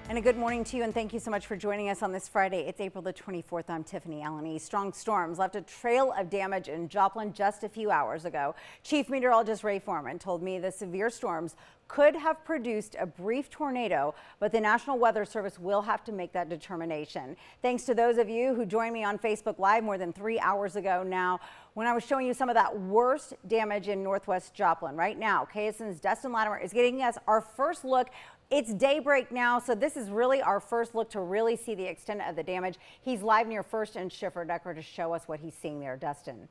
And a good morning to you, and thank you so much for joining us on this Friday. It's April the 24th. I'm Tiffany Allen. Strong storms left a trail of damage in Joplin just a few hours ago. Chief Meteorologist Ray Foreman told me the severe storms could have produced a brief tornado, but the National Weather Service will have to make that determination. Thanks to those of you who joined me on Facebook Live more than 3 hours ago now when I was showing you some of that worst damage in Northwest Joplin. Right now, KSN's Dustin Latimer is getting us our first look. It's daybreak now, so this is really our first look to really see the extent of the damage. He's live near First and Schifferdecker to show us what he's seeing there. Dustin.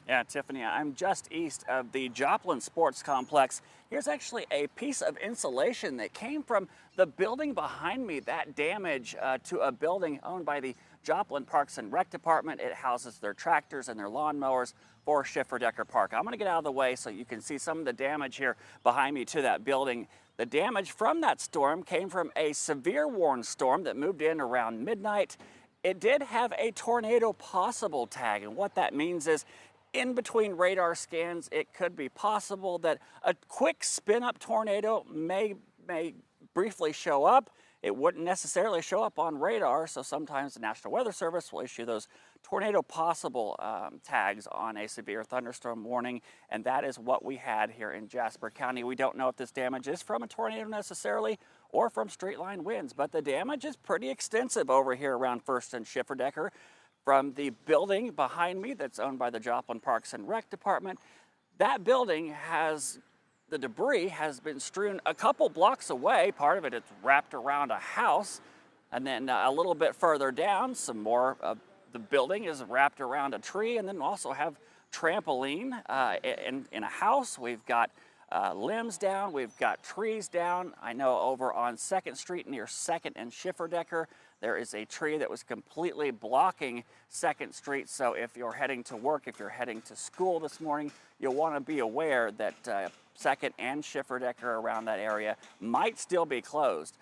Yeah, Tiffany, I'm just east of the Joplin Sports Complex. Here's actually a piece of insulation that came from the building behind me. That damage to a building owned by the Joplin Parks and Rec Department. It houses their tractors and their lawnmowers for Schifferdecker Park. I'm going to get out of the way so you can see some of the damage here behind me to that building. The damage from that storm came from a severe warning storm that moved in around midnight. It did have a tornado possible tag, and what that means is in between radar scans, it could be possible that a quick spin-up tornado may briefly show up. It wouldn't necessarily show up on radar, so sometimes the National Weather Service will issue those tornado possible tags on a severe thunderstorm warning, and that is what we had here in Jasper County. We don't know if this damage is from a tornado necessarily or from straight line winds, but the damage is pretty extensive over here around First and Schifferdecker. From the building behind me that's owned by the Joplin Parks and Rec Department, that building the debris has been strewn a couple blocks away. Part of it's wrapped around a house, and then a little bit further down, some more of the building is wrapped around a tree, and then also have trampoline in a house. We've got limbs down, we've got trees down. I know over on 2nd Street near 2nd and Schifferdecker, there is a tree that was completely blocking 2nd Street. So if you're heading to work, if you're heading to school this morning, you'll want to be aware that 2nd and Schifferdecker around that area might still be closed.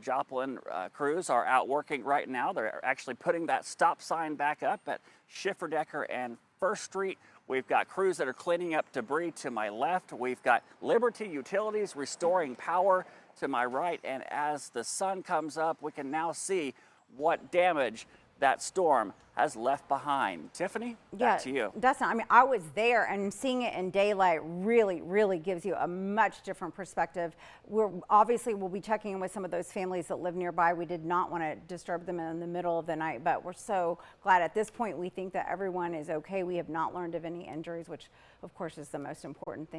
Joplin crews are out working right now. They're actually putting that stop sign back up at Schifferdecker and 1st Street. We've got crews that are cleaning up debris to my left. We've got Liberty Utilities restoring power to my right. And as the sun comes up, we can now see what damage that storm has left behind. Tiffany, back to you. Dustin, I mean, I was there, and seeing it in daylight really gives you a much different perspective. We'll be checking in with some of those families that live nearby. We did not want to disturb them in the middle of the night, but we're so glad at this point we think that everyone is okay. We have not learned of any injuries, which of course is the most important thing.